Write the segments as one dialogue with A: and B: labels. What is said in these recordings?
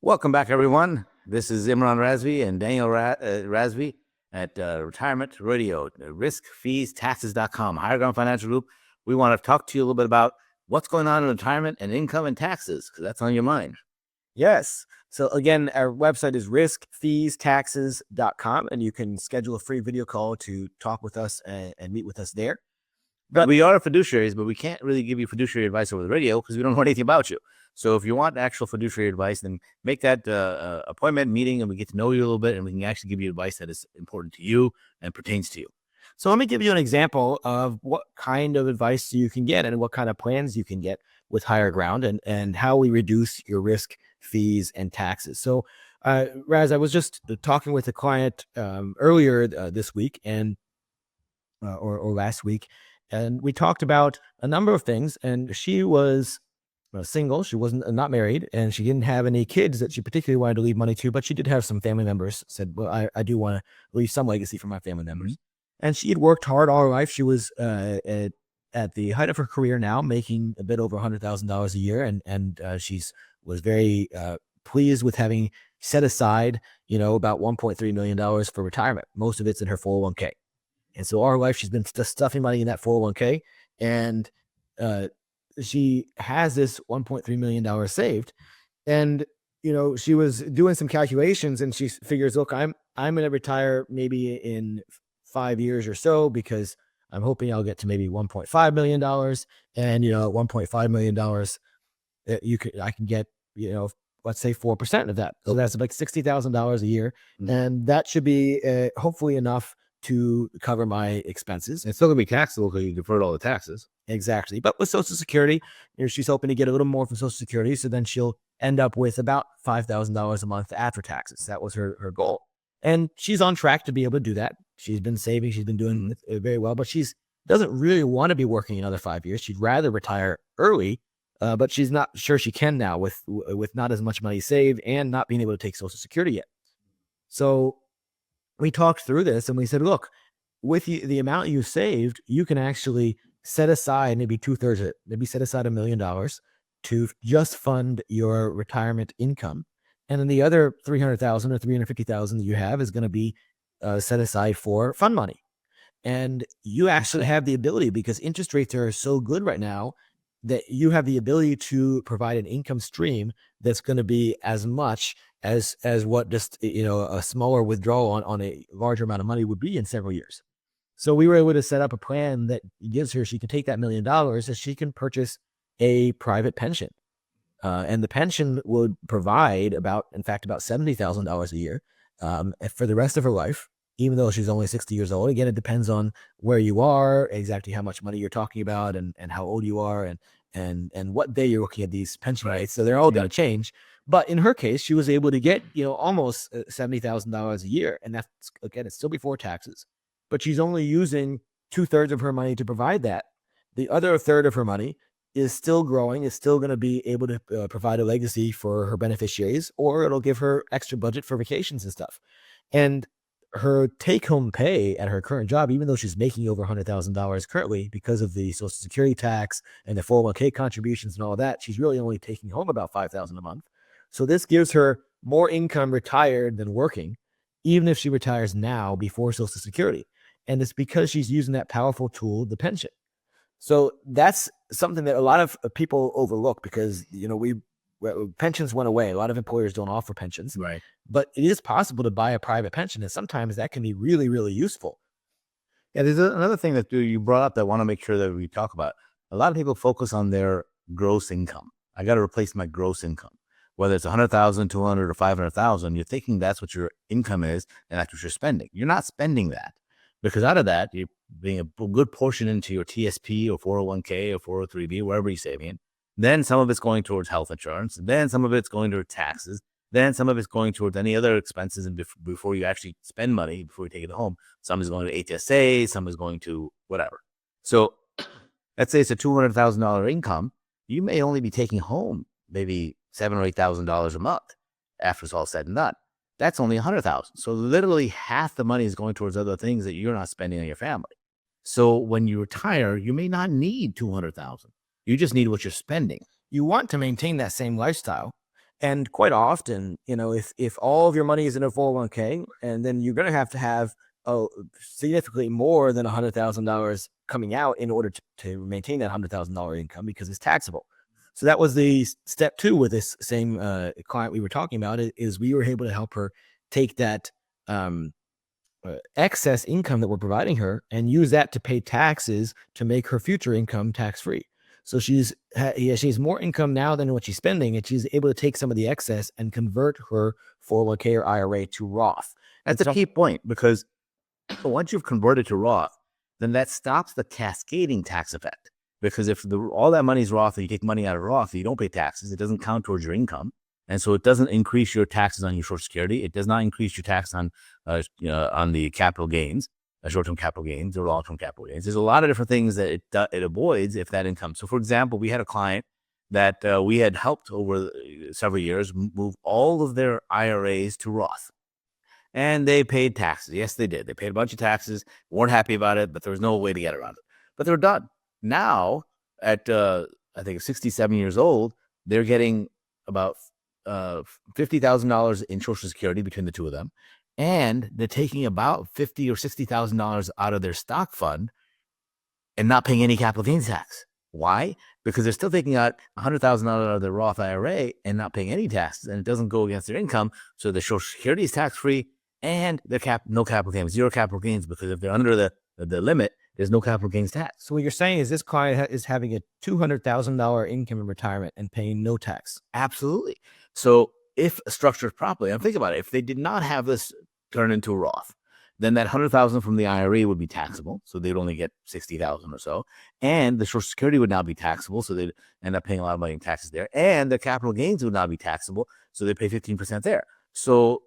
A: Welcome back, everyone. This is Imran Razvi and Daniel Razvi at Retirement Radio, riskfeestaxes.com, Higher Ground Financial Group. We want to talk to you a little bit about what's going on in retirement and income and taxes, because that's on your mind.
B: Yes. So again, our website is riskfeestaxes.com, and you can schedule a free video call to talk with us and meet with us there.
A: But we are fiduciaries, but we can't really give you fiduciary advice over the radio because we don't know anything about you. So if you want actual fiduciary advice, then make that appointment meeting, and we get to know you a little bit, and we can actually give you advice that is important to you and pertains to you.
B: So let me give you an example of what kind of advice you can get and what kind of plans you can get with Higher Ground, and how we reduce your risk, fees, and taxes. So Raz, I was just talking with a client earlier this week or last week, and we talked about a number of things. And she was single. She wasn't not married, and she didn't have any kids that she particularly wanted to leave money to, but she did have some family members. Said, well, I do want to leave some legacy for my family members. And she had worked hard all her life. She was at the height of her career now, making a bit over $100,000 a year, and was very pleased with having set aside, about $1.3 million for retirement. Most of it's in her 401k. And so all her life, she's been just stuffing money in that 401k, and she has this $1.3 million saved. And, she was doing some calculations, and she figures, look, I'm going to retire maybe in 5 years or so, because I'm hoping I'll get to maybe $1.5 million. And, at $1.5 million, I can get, let's say 4% of that. So that's like $60,000 a year. Mm-hmm. And that should be hopefully enough to cover my expenses.
A: It's still going to be taxable because you deferred all the taxes.
B: Exactly. But with Social Security, she's hoping to get a little more from Social Security. So then she'll end up with about $5,000 a month after taxes. That was her goal. And she's on track to be able to do that. She's been saving. She's been doing very well, but she's doesn't really want to be working another 5 years. She'd rather retire early, but she's not sure she can now with not as much money saved and not being able to take Social Security yet. So we talked through this, and we said, look, with the amount you saved, you can actually set aside maybe 2/3 of it. Maybe set aside $1 million to just fund your retirement income. And then the other $300,000 or $350,000 that you have is going to be set aside for fund money. And you actually have the ability, because interest rates are so good right now, that you have the ability to provide an income stream that's going to be as much as what just, a smaller withdrawal on a larger amount of money would be in several years. So we were able to set up a plan that gives her, she can take that $1 million and she can purchase a private pension. And the pension would provide about $70,000 a year for the rest of her life, even though she's only 60 years old. Again, it depends on where you are, exactly how much money you're talking about, and how old you are, and what day you're looking at these pension rates. So they're all going to change. But in her case, she was able to get, almost $70,000 a year. And that's, again, it's still before taxes. But she's only using 2/3 of her money to provide that. The other third of her money is still growing, is still going to be able to provide a legacy for her beneficiaries, or it'll give her extra budget for vacations and stuff. And her take-home pay at her current job, even though she's making over $100,000 currently, because of the Social Security tax and the 401k contributions and all of that, she's really only taking home about $5,000 a month. So this gives her more income retired than working, even if she retires now before Social Security. And it's because she's using that powerful tool, the pension. So that's something that a lot of people overlook, because, pensions went away. A lot of employers don't offer pensions.
A: Right.
B: But it is possible to buy a private pension, and sometimes that can be really, really useful.
A: Yeah, there's another thing that you brought up that I want to make sure that we talk about. A lot of people focus on their gross income. I got to replace my gross income. Whether it's 100,000, 200, or 500,000, you're thinking that's what your income is, and that's what you're spending. You're not spending that, because out of that, you're putting a good portion into your TSP or 401k or 403b, wherever you're saving it. Then some of it's going towards health insurance. Then some of it's going towards taxes. Then some of it's going towards any other expenses, and before you actually spend money, before you take it home, some is going to HSA, some is going to whatever. So let's say it's a $200,000 income. You may only be taking home maybe $7,000 or $8,000 a month after it's all said and done. That's only $100,000. So literally half the money is going towards other things that you're not spending on your family. So when you retire, you may not need $200,000. You just need what you're spending.
B: You want to maintain that same lifestyle. And quite often, if all of your money is in a 401k, and then you're going to have significantly more than $100,000 coming out in order to maintain that $100,000 income because it's taxable. So that was the step 2 with this same client we were talking about. Is we were able to help her take that excess income that we're providing her and use that to pay taxes to make her future income tax free. So she has more income now than what she's spending, and she's able to take some of the excess and convert her 401k or IRA to Roth.
A: That's a key point, because once you've converted to Roth, then that stops the cascading tax effect. Because if all that money is Roth and you take money out of Roth, you don't pay taxes, it doesn't count towards your income. And so it doesn't increase your taxes on your Social Security. It does not increase your tax on the capital gains, short-term capital gains or long-term capital gains. There's a lot of different things that it avoids if that income. So, for example, we had a client that we had helped over several years move all of their IRAs to Roth. And they paid taxes. Yes, they did. They paid a bunch of taxes, weren't happy about it, but there was no way to get around it. But they're done. Now, at I think 67 years old, they're getting about $50,000 in Social Security between the two of them. And they're taking about $50,000 or $60,000 out of their stock fund and not paying any capital gains tax. Why? Because they're still taking out $100,000 out of their Roth IRA and not paying any taxes, and it doesn't go against their income. So the Social Security is tax-free, and no capital gains, zero capital gains, because if they're under the limit, there's no capital gains tax.
B: So what you're saying is this client is having a $200,000 income in retirement and paying no tax.
A: Absolutely. So if structured properly, and think about it, if they did not have this turn into a Roth, then that $100,000 from the IRA would be taxable. So they'd only get $60,000 or so. And the Social Security would now be taxable. So they'd end up paying a lot of money in taxes there. And the capital gains would now be taxable. So they pay 15% there. So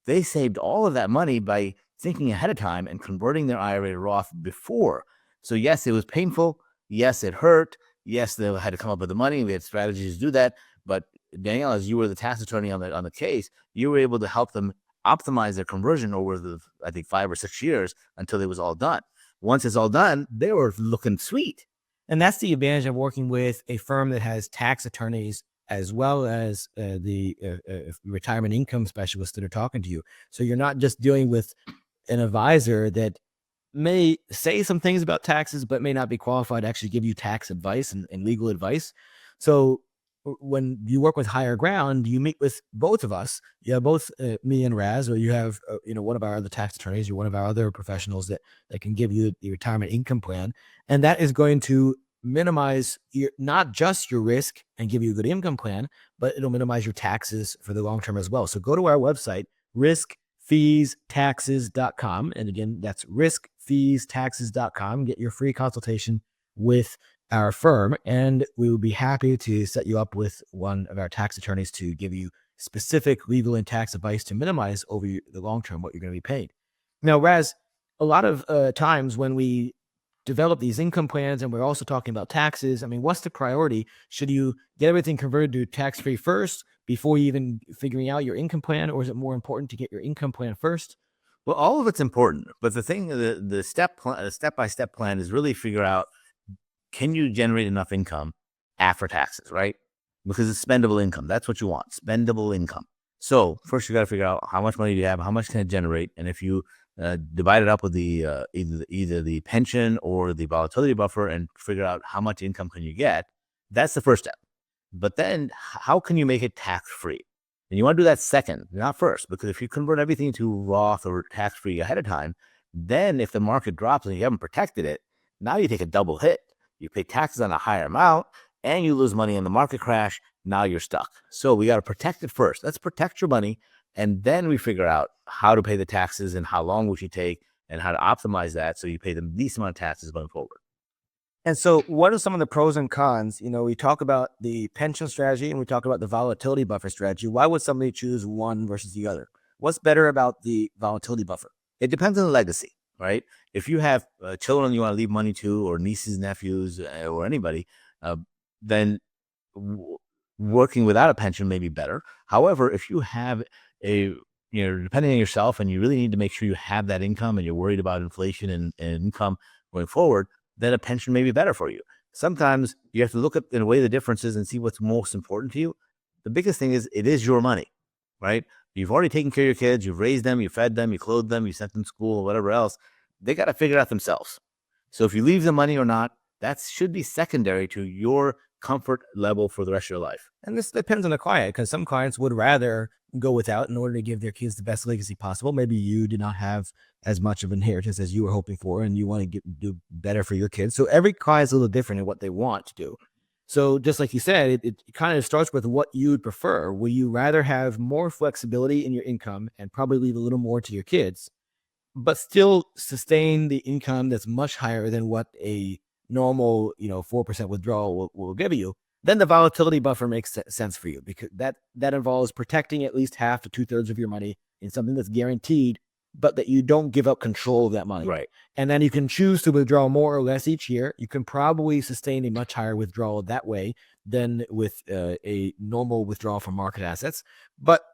A: they saved all of that money by thinking ahead of time and converting their IRA to Roth before. So yes, it was painful. Yes, it hurt. Yes, they had to come up with the money. We had strategies to do that. But Danielle, as you were the tax attorney on the case, you were able to help them optimize their conversion over the, I think, 5 or 6 years until it was all done. Once it's all done, they were looking sweet.
B: And that's the advantage of working with a firm that has tax attorneys as well as the retirement income specialists that are talking to you. So you're not just dealing with an advisor that may say some things about taxes, but may not be qualified to actually give you tax advice and legal advice. So when you work with Higher Ground, you meet with both of us. You have both me and Raz, or you have one of our other tax attorneys, or one of our other professionals that can give you the retirement income plan, and that is going to minimize not just your risk and give you a good income plan, but it'll minimize your taxes for the long term as well. So go to our website, riskfeestaxes.com, and again, that's riskfeestaxes.com. Get your free consultation with our firm, and we will be happy to set you up with one of our tax attorneys to give you specific legal and tax advice to minimize over the long term what you're going to be paid. Now, Raz, a lot of times when we develop these income plans and we're also talking about taxes, I mean, what's the priority? Should you get everything converted to tax-free first before you even figuring out your income plan, or is it more important to get your income plan first?
A: Well, all of it's important, but the thing, the step-by-step plan is really figure out, can you generate enough income after taxes, right? Because it's spendable income. That's what you want, spendable income. So first you got to figure out how much money do you have, how much can it generate, and if you divide it up with the either the pension or the volatility buffer and figure out how much income can you get, that's the first step. But then how can you make it tax-free? And you want to do that second, not first, because if you convert everything to Roth or tax-free ahead of time, then if the market drops and you haven't protected it, now you take a double hit. You pay taxes on a higher amount and you lose money in the market crash. Now you're stuck. So we got to protect it first. Let's protect your money. And then we figure out how to pay the taxes and how long we should take and how to optimize that so you pay the least amount of taxes going forward.
B: And so what are some of the pros and cons? We talk about the pension strategy and we talk about the volatility buffer strategy. Why would somebody choose one versus the other? What's better about the volatility buffer?
A: It depends on the legacy, right? If you have children you want to leave money to, or nieces, nephews, or anybody, then working without a pension may be better. However, if you have depending on yourself and you really need to make sure you have that income and you're worried about inflation and income going forward, then a pension may be better for you. Sometimes you have to look at, in a way, the differences and see what's most important to you. the biggest thing is it is your money, right? You've already taken care of your kids, you've raised them, you fed them, you clothed them, you sent them to school, or whatever else. They got to figure it out themselves. So if you leave the money or not, that should be secondary to your comfort level for the rest of your life.
B: And this depends on the client, because some clients would rather go without in order to give their kids the best legacy possible. Maybe you did not have as much of inheritance as you were hoping for, and you want to do better for your kids. So every client's a little different in what they want to do. So just like you said, it kind of starts with what you would prefer. Will you rather have more flexibility in your income and probably leave a little more to your kids, but still sustain the income that's much higher than what a normal, 4% withdrawal will give you? Then the volatility buffer makes sense for you, because that involves protecting at least half to 2/3 of your money in something that's guaranteed, but that you don't give up control of that money.
A: Right.
B: And then you can choose to withdraw more or less each year. You can probably sustain a much higher withdrawal that way than with a normal withdrawal from market assets. But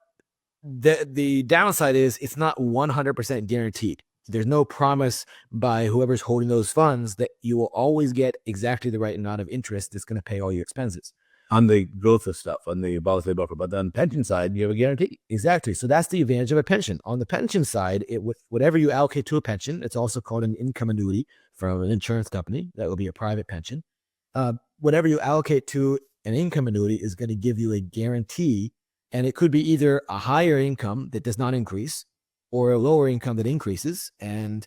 B: the downside is it's not 100% guaranteed. There's no promise by whoever's holding those funds that you will always get exactly the right amount of interest that's going to pay all your expenses.
A: On the growth of stuff, on the volatility buffer, but on the pension side, you have a guarantee.
B: Exactly. So that's the advantage of a pension. On the pension side, whatever you allocate to a pension, it's also called an income annuity from an insurance company. That will be a private pension. Whatever you allocate to an income annuity is going to give you a guarantee, and it could be either a higher income that does not increase or a lower income that increases. And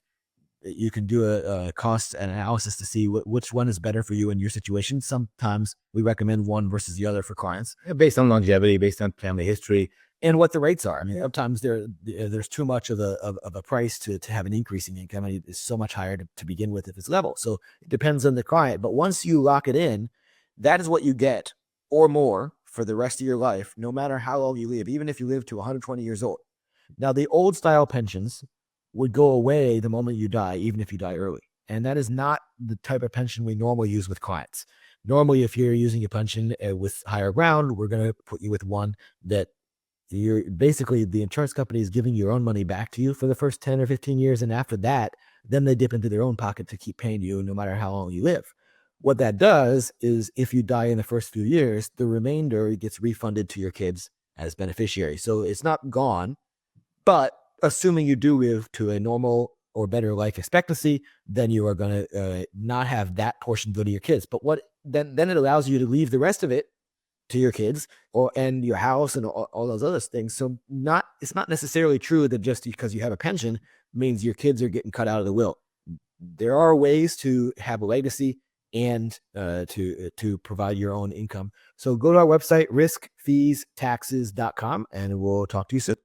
B: you can do a cost analysis to see which one is better for you in your situation. Sometimes we recommend one versus the other for clients
A: Based on longevity, based on family history,
B: and what the rates are. I mean, sometimes there's too much of a price to have an increasing income. I mean, it's so much higher to begin with if it's level. So it depends on the client. But once you lock it in, that is what you get or more for the rest of your life, no matter how long you live, even if you live to 120 years old. Now, the old style pensions would go away the moment you die, even if you die early. And that is not the type of pension we normally use with clients. Normally, if you're using a pension with higher ground, we're going to put you with one that you're basically, the insurance company is giving your own money back to you for the first 10 or 15 years. And after that, then they dip into their own pocket to keep paying you no matter how long you live. What that does is if you die in the first few years, the remainder gets refunded to your kids as beneficiaries. So it's not gone, but assuming you do live to a normal or better life expectancy, then you are going to not have that portion go to your kids. But then it allows you to leave the rest of it to your kids and your house and all those other things. So it's not necessarily true that just because you have a pension means your kids are getting cut out of the will. There are ways to have a legacy and to provide your own income. So go to our website, riskfeestaxes.com, and we'll talk to you soon.